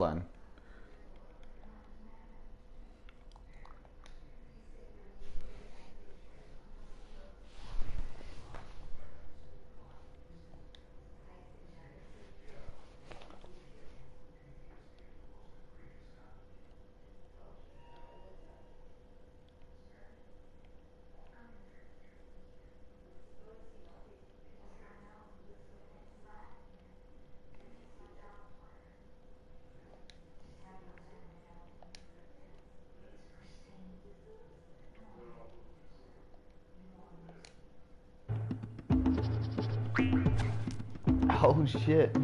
Line. Oh shit.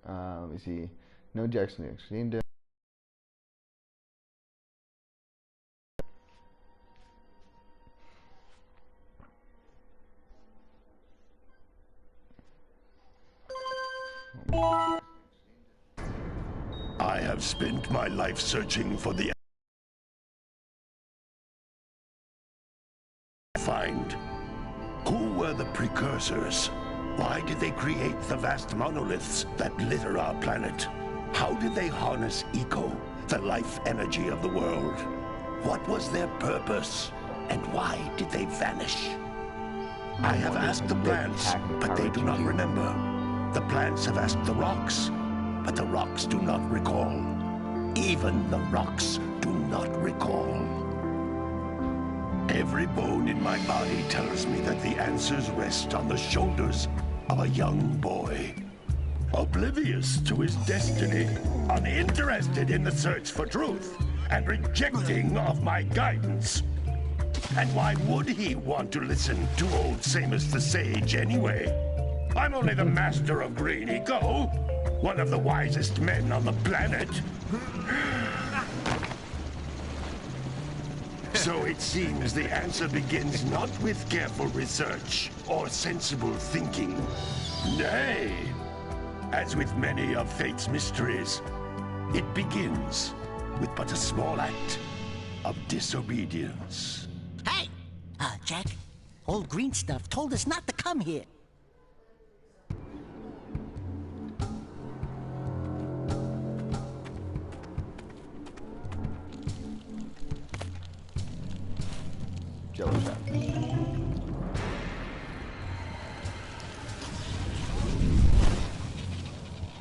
Let me see. No Jackson Daxter. I have spent my life searching for the find. Who were the precursors? Why did they create the vast monoliths that litter our planet? How did they harness eco, the life energy of the world? What was their purpose? And why did they vanish? I have asked the plants, but they do not remember. The plants have asked the rocks, but the rocks do not recall. Even the rocks do not recall. Every bone in my body tells me that the answers rest on the shoulders of a young boy. Oblivious to his destiny, uninterested in the search for truth, and rejecting of my guidance. And why would he want to listen to old Samus the Sage anyway? I'm only the master of green eco, one of the wisest men on the planet. So it seems the answer begins not with careful research or sensible thinking. Nay, as with many of fate's mysteries, it begins with but a small act of disobedience. Hey! Jack, old green stuff told us not to come here. Jello shot.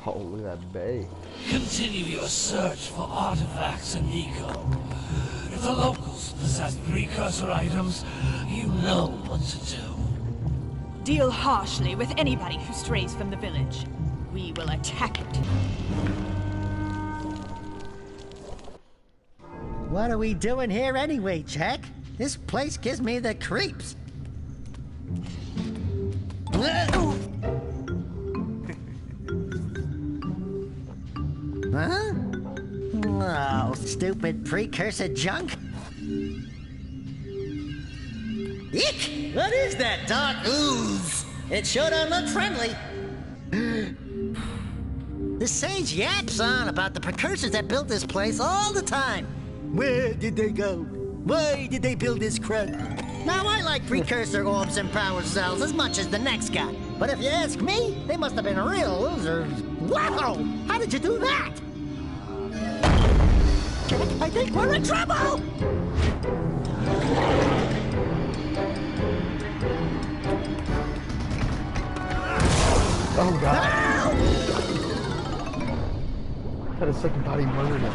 Oh, look at that bay. Continue your search for artifacts and eco. If the locals possess precursor items, you know what to do. Deal harshly with anybody who strays from the village. We will attack it. What are we doing here anyway, Jack? This place gives me the creeps. Huh? Oh, stupid precursor junk. Eek! What is that dark ooze? It sure don't look friendly. The sage yaps on about the precursors that built this place all the time. Where did they go? Why did they build this crud? Now, I like precursor orbs and power cells as much as the next guy. But if you ask me, they must have been real losers. Wow! How did you do that? I think we're in trouble! Oh god. That is second body murdered him.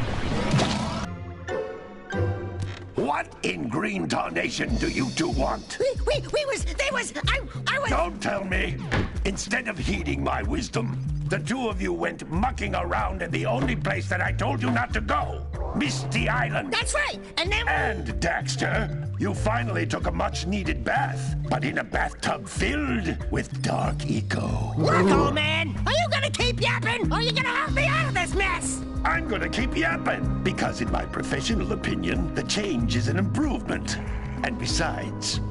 What in green tarnation do you two want? I was... Don't tell me! Instead of heeding my wisdom, the two of you went mucking around in the only place that I told you not to go. Misty Island. That's right. And then... And, Daxter, you finally took a much-needed bath, but in a bathtub filled with dark eco. Look, old man, are you gonna keep yapping, or are you gonna help me out of this mess? I'm gonna keep yapping, because in my professional opinion, the change is an improvement. And besides,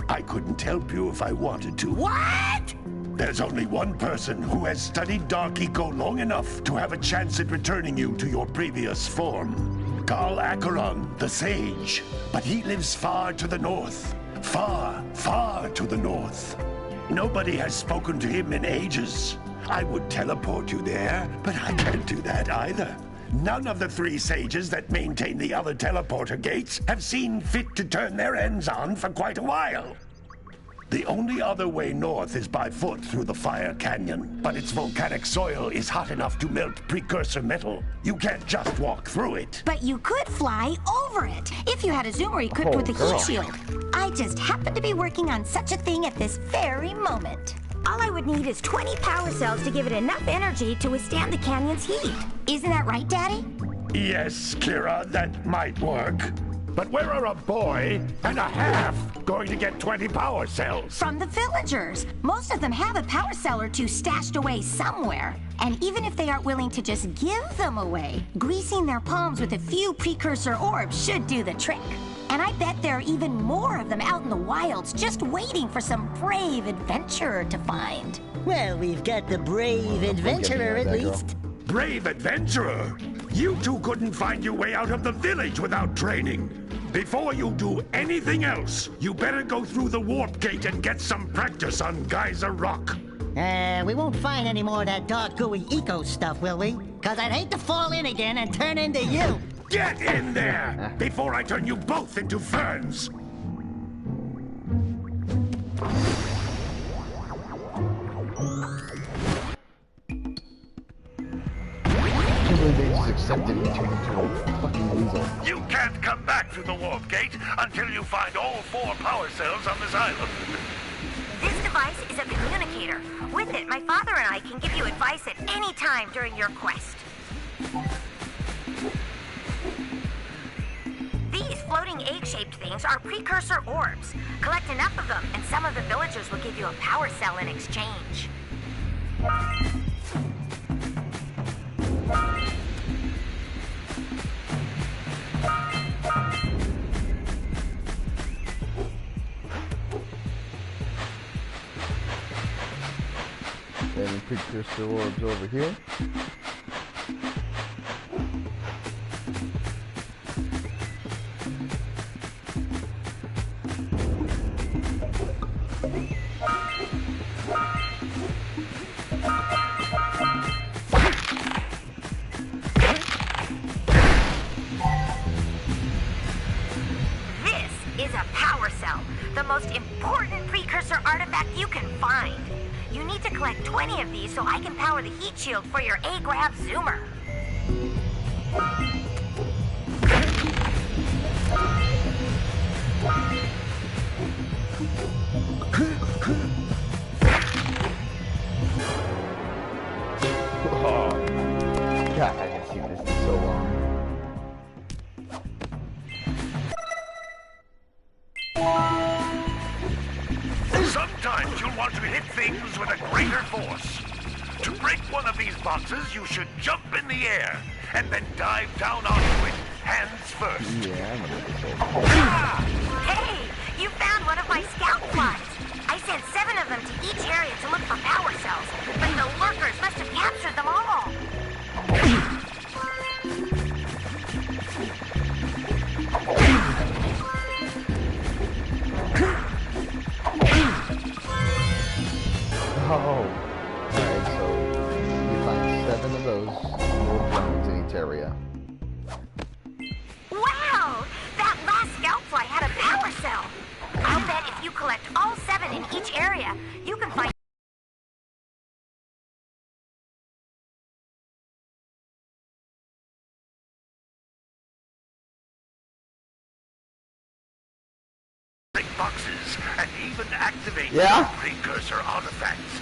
I couldn't help you if I wanted to. What? There's only one person who has studied Dark Eco long enough to have a chance at returning you to your previous form. Carl Acheron, the Sage. But he lives far to the north. Far, far to the north. Nobody has spoken to him in ages. I would teleport you there, but I can't do that either. None of the 3 sages that maintain the other teleporter gates have seen fit to turn their ends on for quite a while. The only other way north is by foot through the Fire Canyon, but its volcanic soil is hot enough to melt precursor metal. You can't just walk through it. But you could fly over it, if you had a zoomer equipped with a heat shield. I just happen to be working on such a thing at this very moment. All I would need is 20 power cells to give it enough energy to withstand the canyon's heat. Isn't that right, Daddy? Yes, Kira, that might work. But where are a boy and a half going to get 20 power cells? From the villagers. Most of them have a power cell or 2 stashed away somewhere. And even if they aren't willing to just give them away, greasing their palms with a few precursor orbs should do the trick. And I bet there are even more of them out in the wilds just waiting for some brave adventurer to find. Well, we've got the brave adventurer at least. Brave adventurer? You two couldn't find your way out of the village without training. Before you do anything else, you better go through the warp gate and get some practice on Geyser Rock. We won't find any more of that dark gooey eco stuff, will we? Cause I'd hate to fall in again and turn into you. Get in there before I turn you both into ferns. They just accepted me turn into a fucking weasel. You can't come back through the warp gate until you find all 4 power cells on this island. This device is a communicator. With it, my father and I can give you advice at any time during your quest. These floating egg-shaped things are precursor orbs. Collect enough of them, and some of the villagers will give you a power cell in exchange. And precursor orbs over here. This is a power cell, the most important precursor artifact you can find. You need to collect 20 of these so I can power the heat shield for your A-Grav zoomer. Oh, God, I haven't seen this in so long. Sometimes you'll want to hit things with a greater force. To break one of these boxes, you should jump in the air and then dive down onto it, hands first. Yeah, I'm gonna get this over. Hey, you found one of my scout flies. I sent 7 of them to each area to look for power cells, but the lurkers must have captured them all. Oh. Alright, so you find 7 of those little drones in each area. Wow! That last scout fly had a power cell. I'll bet if you collect all 7 in each area, you can find boxes and even activate precursor artifacts.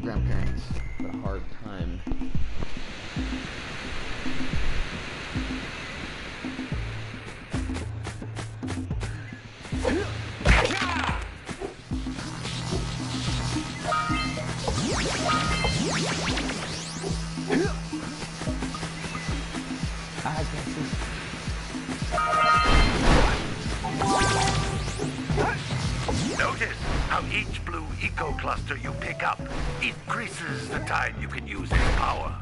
grandparents had a hard time. Notice how each blue eco cluster you pick up increases the time you can use its power.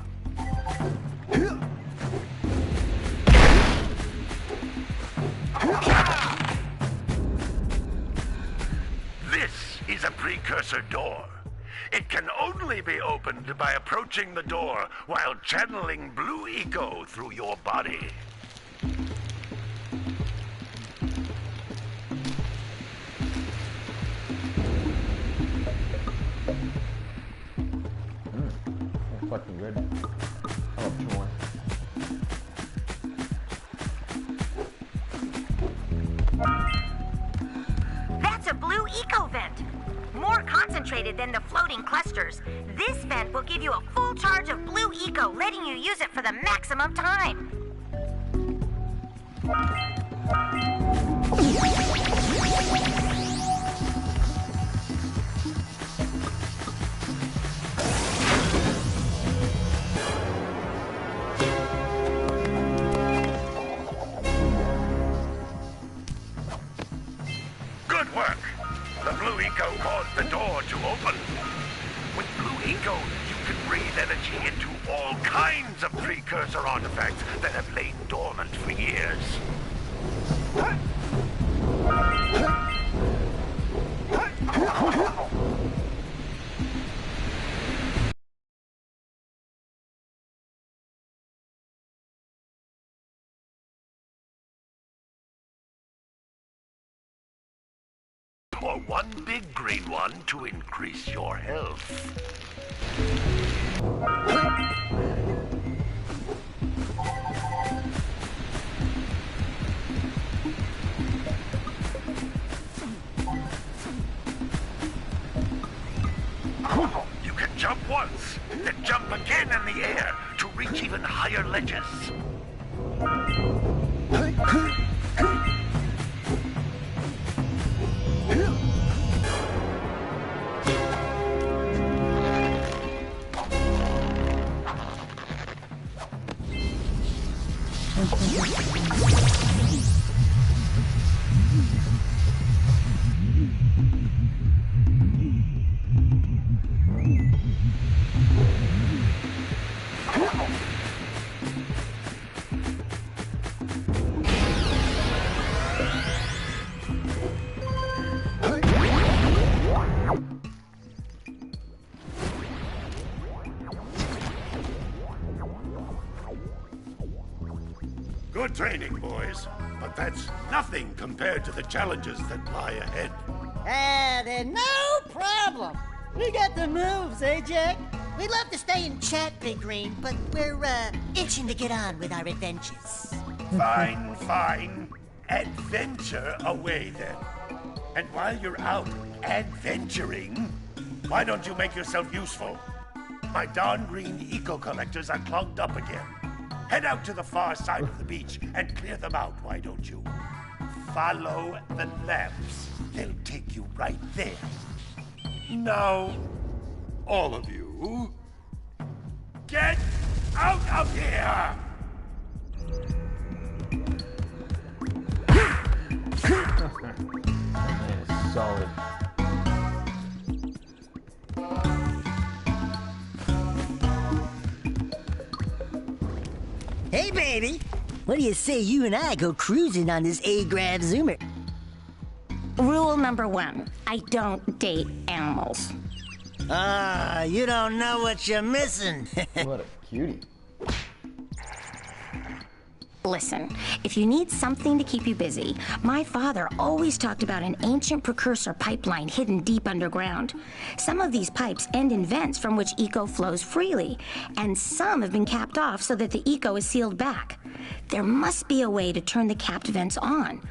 This is a precursor door. It can only be opened by approaching the door while channeling blue eco through your body. Fucking good. I'll have two more. That's a blue eco vent. More concentrated than the floating clusters. This vent will give you a full charge of blue eco, letting you use it for the maximum time. Good work! The blue eco caused the door to open. With blue eco, you can breathe energy into all kinds of precursor artifacts that have lain dormant for years. Or one big green one to increase your health. You can jump once, then jump again in the air to reach even higher ledges. Good training, boys, but that's nothing compared to the challenges that lie ahead. Then no problem. We got the moves, eh, Jack? We'd love to stay and chat, Big Green, but we're, itching to get on with our adventures. Fine, fine. Adventure away, then. And while you're out adventuring, why don't you make yourself useful? My darn green eco-collectors are clogged up again. Head out to the far side of the beach and clear them out, why don't you? Follow the lamps. They'll take you right there. Now, all of you, get out of here! Man, it's solid. Hey, baby. What do you say you and I go cruising on this A-Grab Zoomer? Rule number 1, I don't date animals. You don't know what you're missing. What a cutie. Listen, if you need something to keep you busy, my father always talked about an ancient precursor pipeline hidden deep underground. Some of these pipes end in vents from which eco flows freely, and some have been capped off so that the eco is sealed back. There must be a way to turn the capped vents on.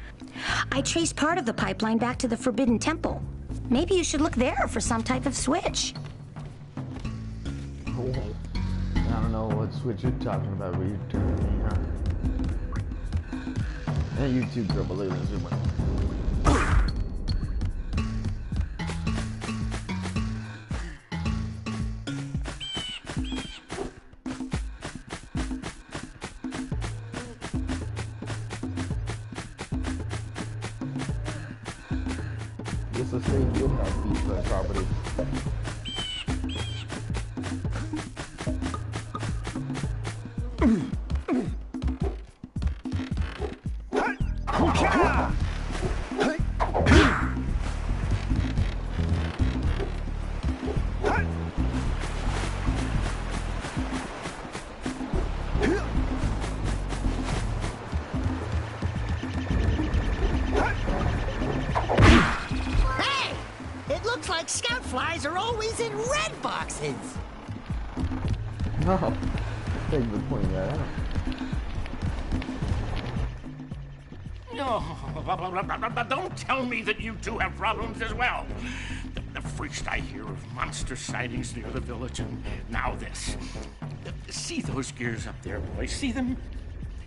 I traced part of the pipeline back to the Forbidden Temple. Maybe you should look there for some type of switch. Oh, I don't know what switch you're talking about, but you're turning me on. Hey, you too, girl, but look at this zoom in. This will save you enough beachfront property. Scout flies are always in red boxes. Oh, thank you for pointing that out. No, don't tell me that you two have problems as well. The first I hear of monster sightings near the village, and now this. See those gears up there, boys? See them?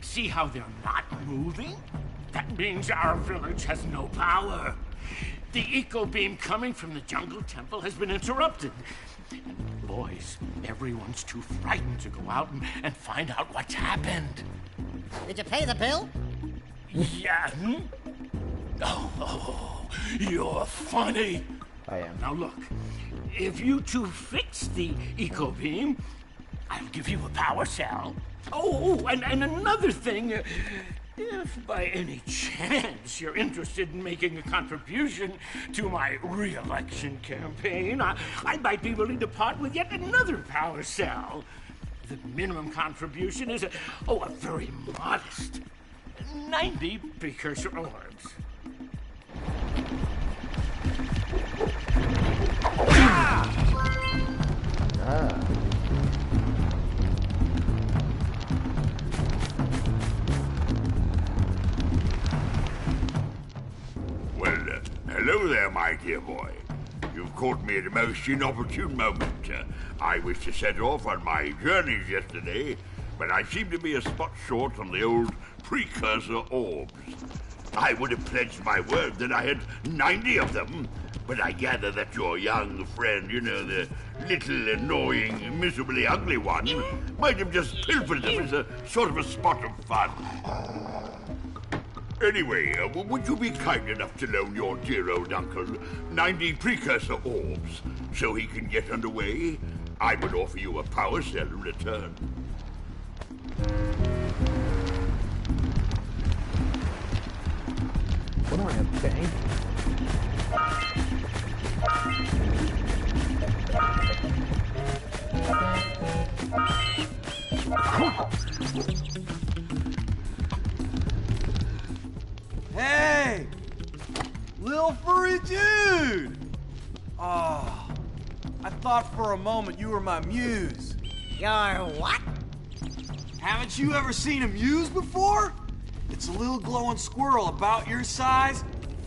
See how they're not moving? That means our village has no power. The eco beam coming from the jungle temple has been interrupted. And boys, everyone's too frightened to go out and find out what's happened. Did you pay the bill? Yeah. Oh, you're funny. I am. Now look, if you two fix the eco beam, I'll give you a power cell. Oh, and another thing, If by any chance you're interested in making a contribution to my re-election campaign, I might be willing to part with yet another power cell. The minimum contribution is a very modest 90 precursor orbs. Well, hello there, my dear boy. You've caught me at a most inopportune moment. I was to set off on my journeys yesterday, but I seem to be a spot short on the old precursor orbs. I would have pledged my word that I had 90 of them, but I gather that your young friend, you know, the little annoying, miserably ugly one, might have just pilfered them as a sort of a spot of fun. Anyway, would you be kind enough to loan your dear old uncle 90 precursor orbs so he can get underway? I would offer you a power cell in return. What am I, a tank? Hey! Little furry dude! Oh, I thought for a moment you were my muse. Your what? Haven't you ever seen a muse before? It's a little glowing squirrel about your size,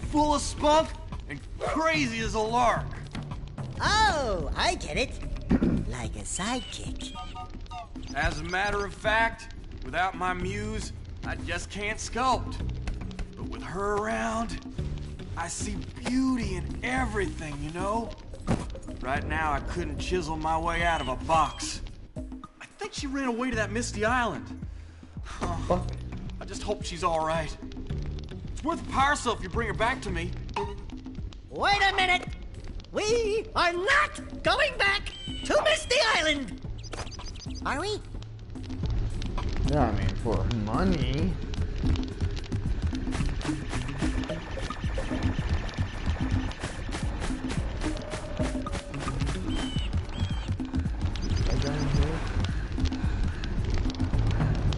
full of spunk, and crazy as a lark. Oh, I get it. Like a sidekick. As a matter of fact, without my muse, I just can't sculpt. But with her around, I see beauty in everything, you know? Right now, I couldn't chisel my way out of a box. I think she ran away to that misty island. Fuck. I just hope she's all right. It's worth a power cell if you bring her back to me. Wait a minute! We are not going back to Misty Island! Are we? Yeah, I mean, for money.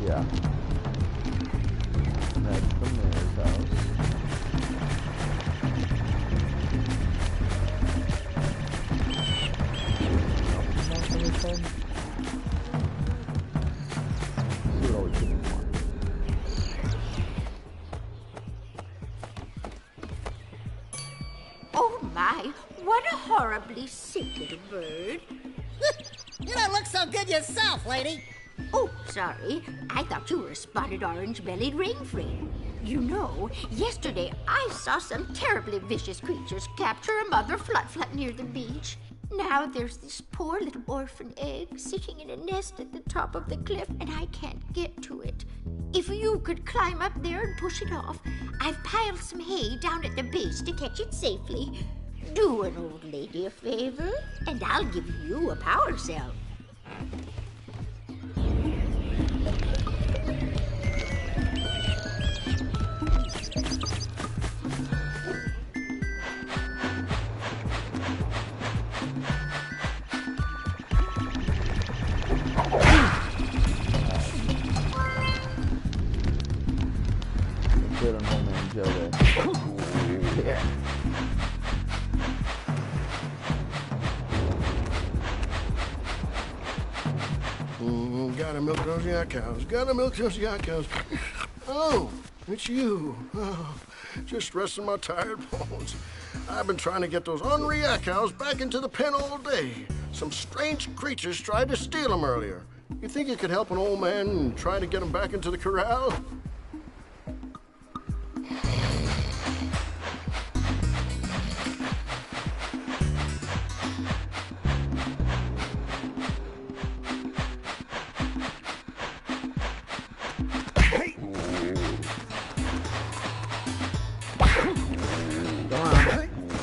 Yeah. That's the mayor's house. Oh my, what a horribly sick little bird. You don't look so good yourself, lady. Oh, sorry. I thought you were a spotted orange-bellied rainframe. You know, yesterday I saw some terribly vicious creatures capture a mother flut-flut near the beach. Now there's this poor little orphan egg sitting in a nest at the top of the cliff, and I can't get to it. If you could climb up there and push it off, I've piled some hay down at the base to catch it safely. Do an old lady a favor, and I'll give you a power cell. Good on old man Joe there. Yeah. Gotta milk those yak cows. Gotta milk those yak cows. Oh, it's you. Oh, just resting my tired bones. I've been trying to get those ornery yak cows back into the pen all day. Some strange creatures tried to steal them earlier. You think you could help an old man and try to get them back into the corral?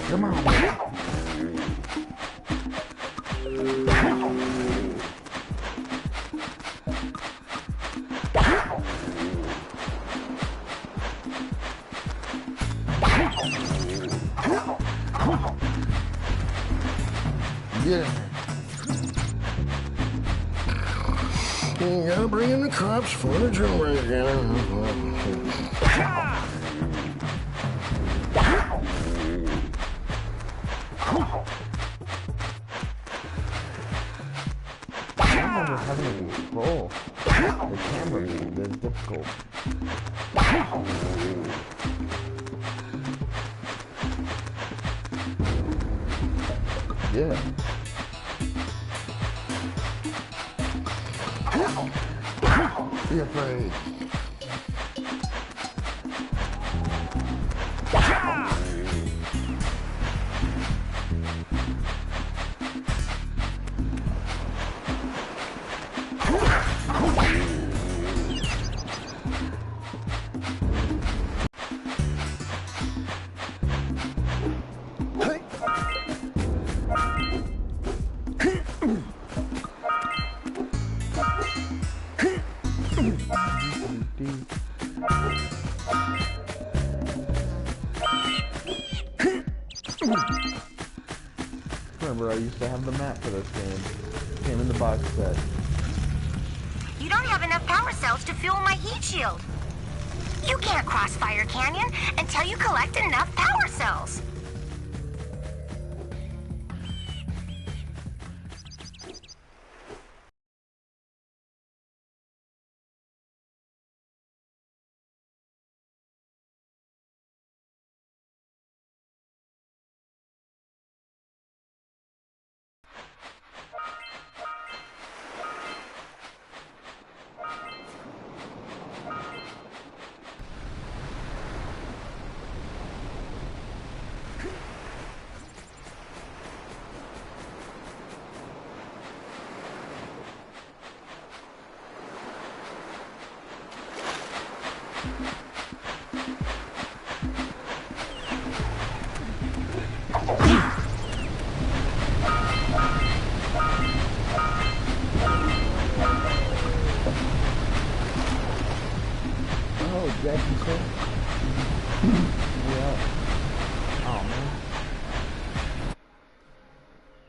Come on. Yeah. You gotta bring in the cops for the jewelry again. I'm having to control the camera being this difficult. Yeah. Be afraid. Remember, I used to have the map for this game. Came in the box set. You don't have enough power cells to fuel my heat shield. You can't cross Fire Canyon until you collect enough power cells. Oh, Jak and Daxter. Yeah.